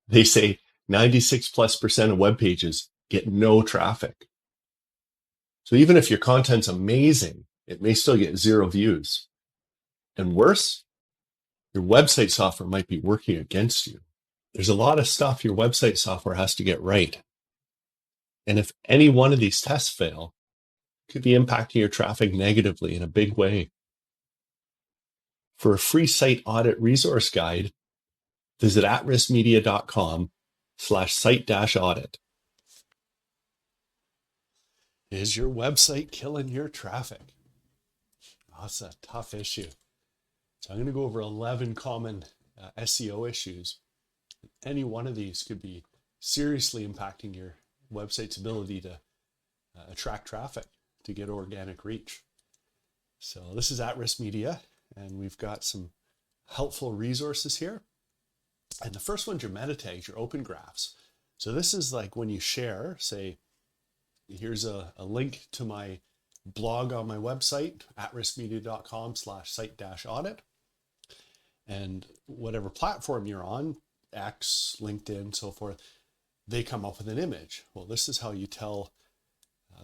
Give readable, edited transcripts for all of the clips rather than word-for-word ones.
They say 96+% of web pages get no traffic. So even if your content's amazing, it may still get 0 views. And worse, your website software might be working against you. There's a lot of stuff your website software has to get right. And if any one of these tests fail, it could be impacting your traffic negatively in a big way. For a free site audit resource guide, visit atriskmedia.com/site-audit. Is your website killing your traffic? Oh, that's a tough issue. So I'm going to go over 11 common SEO issues. Any one of these could be seriously impacting your website's ability to attract traffic, to get organic reach. So this is At Risk Media, and we've got some helpful resources here. And the first one's your meta tags, your open graphs. So this is like when you share, say, here's a link to my blog on my website, atriskmedia.com/site-audit. And whatever platform you're on, X, LinkedIn, so forth, they come up with an image. Well, this is how you tell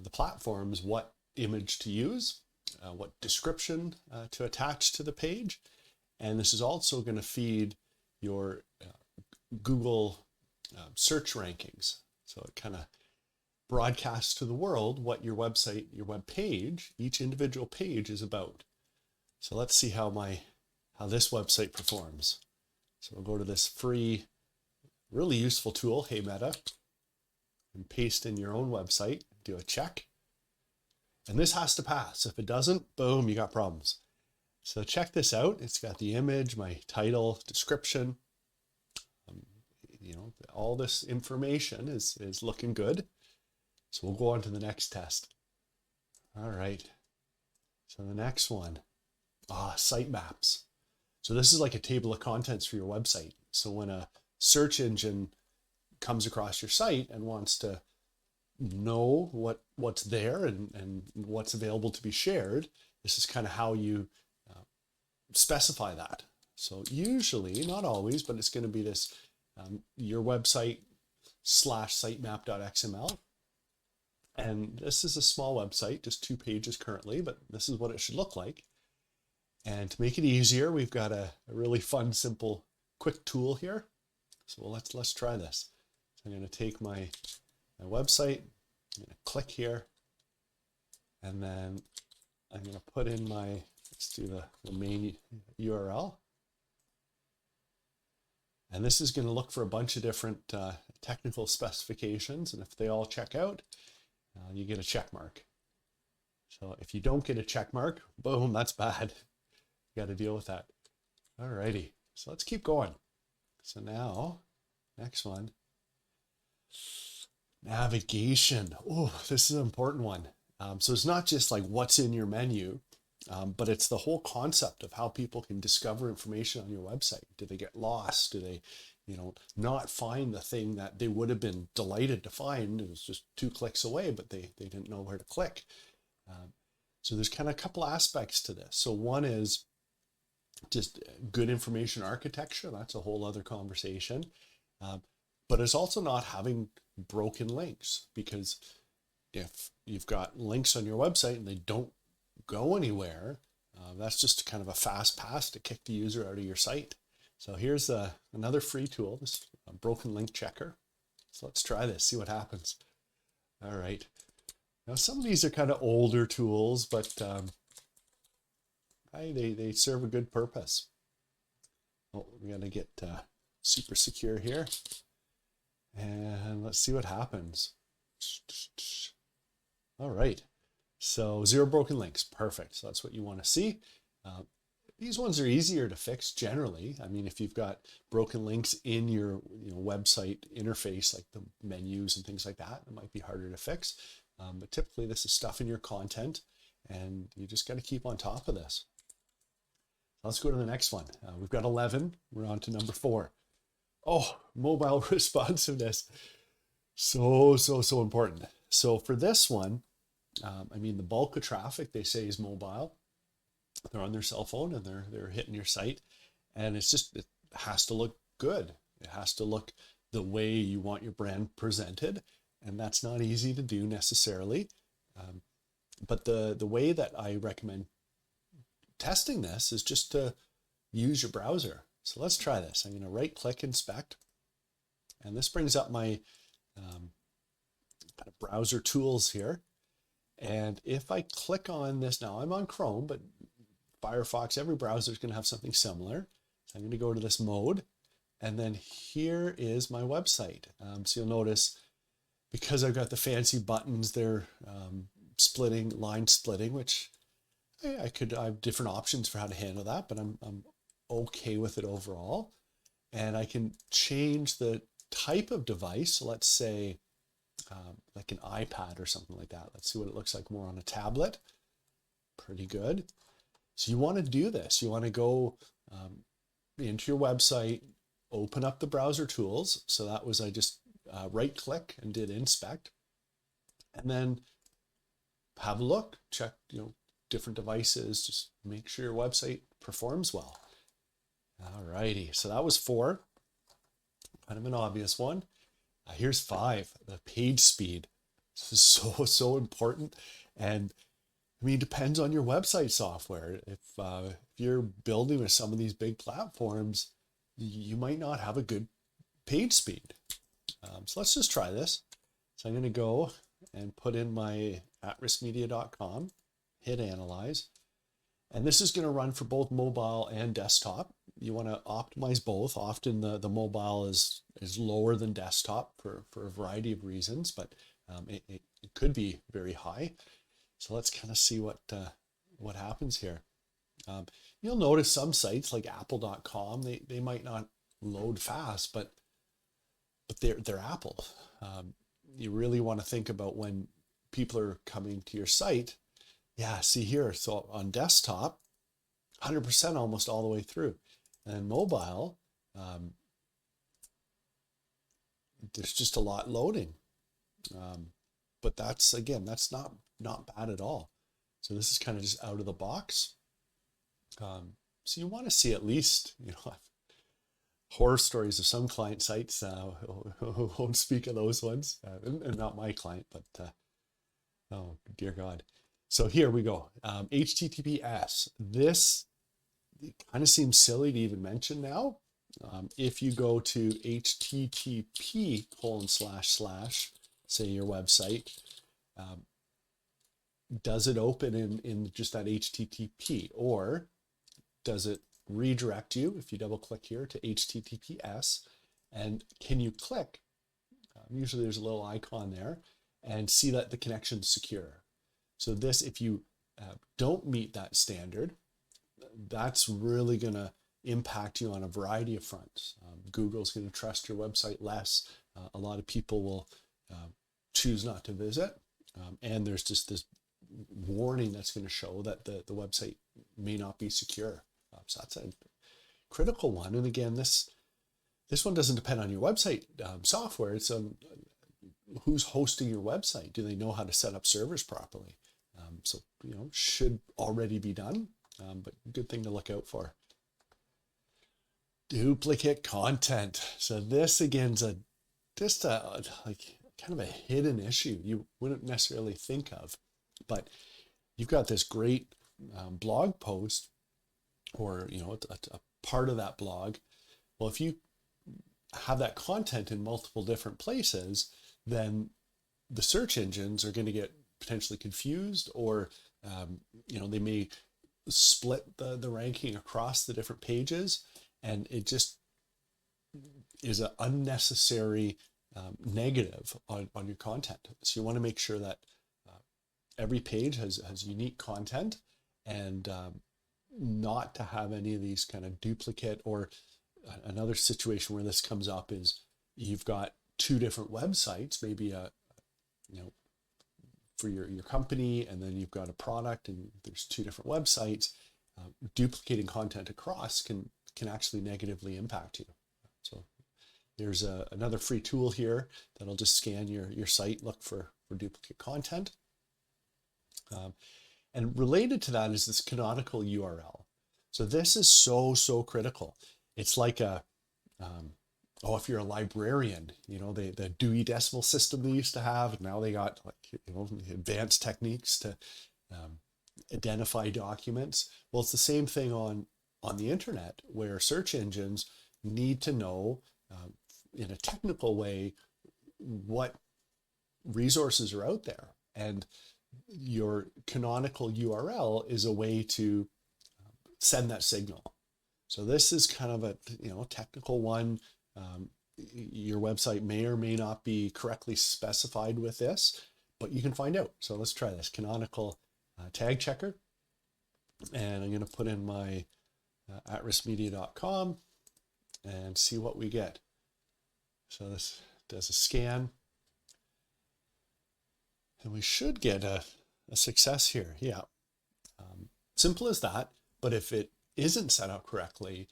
the platforms what image to use, what description to attach to the page. And this is also going to feed your Google search rankings. So it kind of broadcasts to the world what your website, your web page, each individual page is about. So let's see how this website performs. So we'll go to this free, really useful tool, Hey Meta, and paste in your own website, do a check. And this has to pass. If it doesn't, boom, you got problems. So check this out. It's got the image, my title, description. All this information is looking good. So we'll go on to the next test. All right. So the next one, sitemaps. So this is like a table of contents for your website. So when a search engine comes across your site and wants to know what's there and what's available to be shared, this is kind of how you specify that. So usually, not always, but it's going to be this your website /sitemap.xml. And this is a small website, just 2 pages currently, but this is what it should look like. And to make it easier, we've got a really fun, simple, quick tool here. So let's try this. So I'm going to take my website, I'm going to click here, and then I'm going to put in let's do the main URL. And this is going to look for a bunch of different technical specifications. And if they all check out, you get a check mark. So if you don't get a check mark, boom, that's bad. You got to deal with that. All righty. So let's keep going. So now, next one. Navigation. Oh, this is an important one. So it's not just like what's in your menu, but it's the whole concept of how people can discover information on your website. Do they get lost? Do they, not find the thing that they would have been delighted to find? It was just 2 clicks away, but they didn't know where to click. So there's kind of a couple aspects to this. So one is just good information architecture. That's a whole other conversation. But it's also not having broken links, because if you've got links on your website and they don't go anywhere, that's just kind of a fast pass to kick the user out of your site. So here's another free tool, this broken link checker. So let's try this, see what happens. All right. Now some of these are kind of older tools, but they serve a good purpose. Oh, we got to get super secure here. And let's see what happens. All right. So 0 broken links. Perfect. So that's what you want to see. These ones are easier to fix generally. I mean, if you've got broken links in your website interface, like the menus and things like that, it might be harder to fix. But typically this is stuff in your content, and you just got to keep on top of this. Let's go to the next one. We've got 11. We're on to number 4. Oh, mobile responsiveness. So important. So for this one, the bulk of traffic, they say, is mobile. They're on their cell phone and they're hitting your site, and it has to look good. It has to look the way you want your brand presented. And that's not easy to do necessarily. But the way that I recommend testing this is just to use your browser. So let's try this. I'm going to right click inspect. And this brings up my kind of browser tools here. And if I click on this, now I'm on Chrome, but Firefox, every browser is going to have something similar. So I'm going to go to this mode. And then here is my website. So you'll notice, because I've got the fancy buttons, they're splitting, line splitting, which I have different options for how to handle that, but I'm okay with it overall. And I can change the type of device. So let's say like an iPad or something like that. Let's see what it looks like more on a tablet. Pretty good. So you want to do this. You want to go into your website, open up the browser tools. So that was, I just right click and did inspect, and then have a look, check, different devices, just make sure your website performs well. Alrighty, so that was 4, kind of an obvious one. Here's 5, the page speed. This is so important. And I mean, it depends on your website software. If you're building with some of these big platforms, you might not have a good page speed. So let's just try this. So I'm going to go and put in my atriskmedia.com, hit analyze. And this is going to run for both mobile and desktop. You want to optimize both. Often the mobile is lower than desktop for a variety of reasons, but it could be very high. So let's kind of see what happens here. You'll notice some sites like apple.com, they might not load fast, but they're Apple. You really want to think about when people are coming to your site. Yeah, see here, so on desktop, 100% almost all the way through. And mobile, there's just a lot loading. But that's, again, that's not bad at all. So this is kind of just out of the box. So you want to see at least, horror stories of some client sites. Won't speak of those ones, and not my client, but oh dear God. So here we go. HTTPS. This kind of seems silly to even mention now. If you go to http:// say your website, does it open in just that HTTP, or does it redirect you if you double click here to HTTPS? And can you click? Usually there's a little icon there, and see that the connection's secure. So this, if you don't meet that standard, that's really going to impact you on a variety of fronts. Google's going to trust your website less. A lot of people will choose not to visit. And there's just this warning that's going to show that the website may not be secure. So that's a critical one. And again, this one doesn't depend on your website software. It's who's hosting your website. Do they know how to set up servers properly? So, should already be done, but good thing to look out for. Duplicate content. So this again is just kind of a hidden issue you wouldn't necessarily think of, but you've got this great blog post, or a part of that blog. Well, if you have that content in multiple different places, then the search engines are going to get potentially confused, or they may split the ranking across the different pages, and it just is an unnecessary negative on your content. So you want to make sure that every page has unique content, and not to have any of these kind of duplicate. Or another situation where this comes up is you've got 2 different websites, maybe for your company, and then you've got a product and there's 2 different websites. Duplicating content across can actually negatively impact you. So there's another free tool here that'll just scan your site, look for duplicate content. And related to that is this canonical URL. So this is so critical. It's like a Oh, if you're a librarian, you know, the Dewey Decimal System they used to have, and now they got, like, you know, advanced techniques to identify documents. Well, it's the same thing on the internet, where search engines need to know in a technical way what resources are out there. And your canonical URL is a way to send that signal. So this is kind of a, you know, technical one. Your website may or may not be correctly specified with this, but you can find out. So let's try this canonical tag checker. And I'm going to put in my atriskmedia.com and see what we get. So this does a scan. And we should get a success here. Yeah. Simple as that. But if it isn't set up correctly,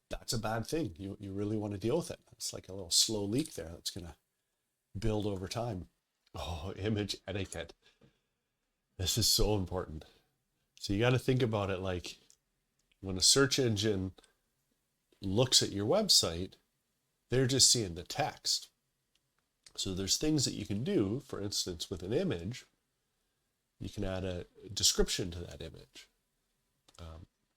that's a bad thing. You really want to deal with it. It's like a little slow leak there that's going to build over time. Oh, image etiquette. This is so important. So you got to think about it like when a search engine looks at your website, they're just seeing the text. So there's things that you can do. For instance, with an image, you can add a description to that image,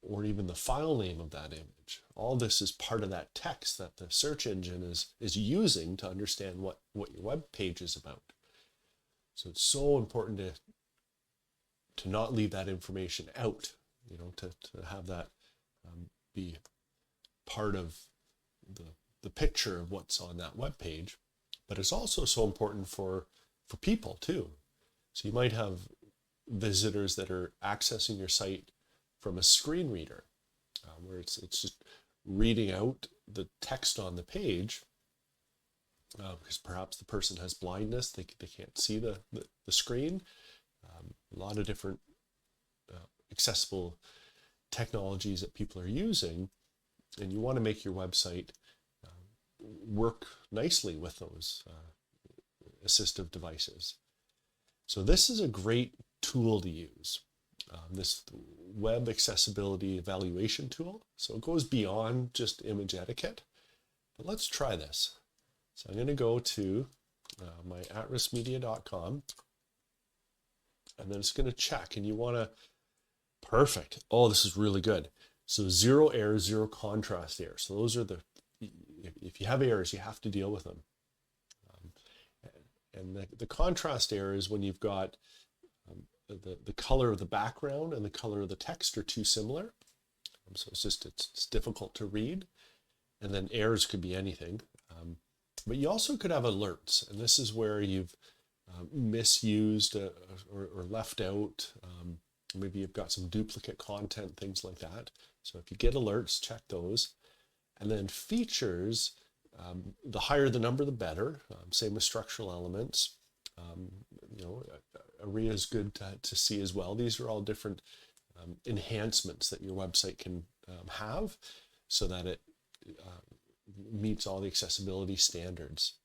or even the file name of that image. All this is part of that text that the search engine is using to understand what your web page is about. So it's so important to not leave that information out, you know, to have that be part of the picture of what's on that web page. But it's also so important for people too. So you might have visitors that are accessing your site from a screen reader, where it's just reading out the text on the page, because perhaps the person has blindness, they can't see the screen. A lot of different accessible technologies that people are using, and you want to make your website work nicely with those assistive devices. So this is a great tool to use, this web accessibility evaluation tool. So it goes beyond just image etiquette, but let's try this. So I'm going to go to my atriskmedia.com, and then it's going to check, and you want to, perfect. Oh, this is really good. So 0 errors, 0 contrast errors. So those are if you have errors, you have to deal with them. And the contrast error is when you've got the color of the background and the color of the text are too similar. So it's difficult to read. And then errors could be anything. But you also could have alerts. And this is where you've misused or left out. Maybe you've got some duplicate content, things like that. So if you get alerts, check those. And then features, the higher the number, the better. Same with structural elements. You know, ARIA is good to see as well. These are all different enhancements that your website can have, so that it meets all the accessibility standards.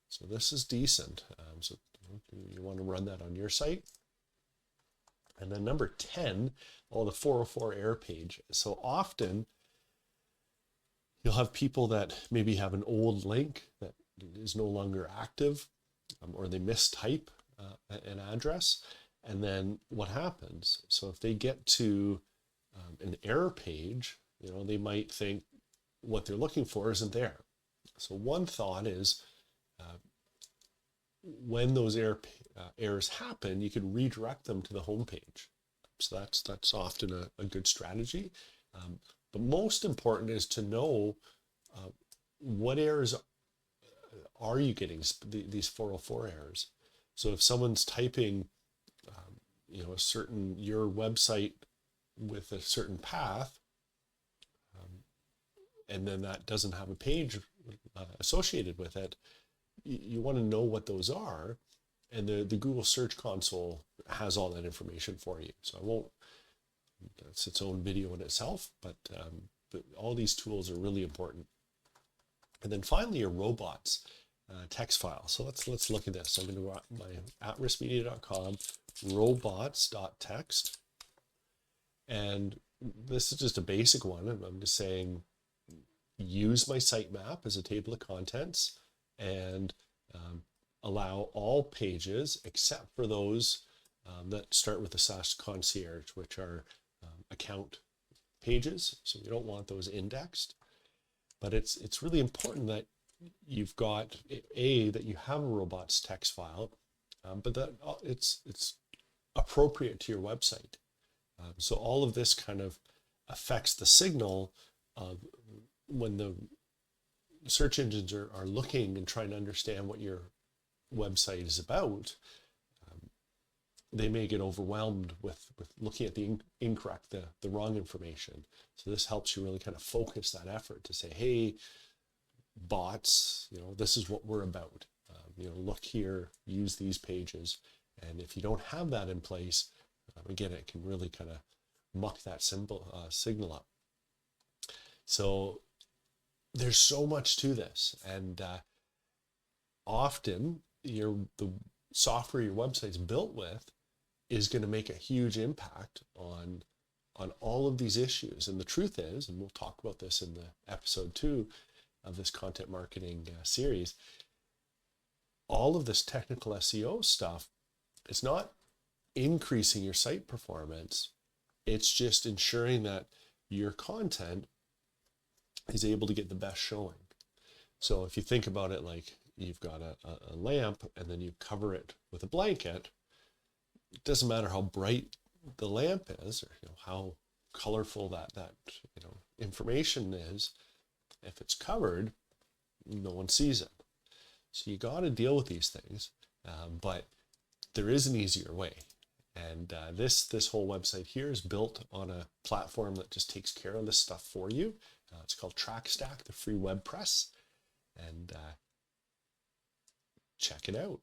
So this is decent. So you want to run that on your site. And then number 10, the 404 error page. So often you'll have people that maybe have an old link that is no longer active, or they mistype an address. And then what happens? So if they get to an error page, you know, they might think what they're looking for isn't there. So one thought is, when those errors happen, you can redirect them to the home page. So that's often a good strategy. But most important is to know what errors are you getting, these 404 errors. So if someone's typing, you know, your website with a certain path, and then that doesn't have a page associated with it, you want to know what those are. And the Google Search Console has all that information for you. So I won't, that's its own video in itself, but all these tools are really important. And then finally, your robots text file. So let's look at this. So I'm going to go to my atriskmedia.com, robots.txt. And this is just a basic one. I'm just saying use my sitemap as a table of contents and allow all pages except for those that start with the /concierge, which are account pages. So you don't want those indexed. But it's really important that you've got that you have a robots text file, but that it's appropriate to your website. So all of this kind of affects the signal of when the search engines are looking and trying to understand what your website is about. They may get overwhelmed with looking at the incorrect, the wrong information. So this helps you really kind of focus that effort to say, hey, bots, this is what we're about. Look here, use these pages. And if you don't have that in place, again, it can really kind of muck that signal up. So there's so much to this. And often the software your website's built with is going to make a huge impact on all of these issues. And the truth is, and we'll talk about this in the episode 2 of this content marketing series, all of this technical SEO stuff, it's not increasing your site performance. It's just ensuring that your content is able to get the best showing. So if you think about it like you've got a lamp and then you cover it with a blanket, it doesn't matter how bright the lamp is or how colorful that information is. If it's covered, no one sees it. So you got to deal with these things, but there is an easier way. And this whole website here is built on a platform that just takes care of this stuff for you. It's called TrackStack, the free WordPress, and check it out.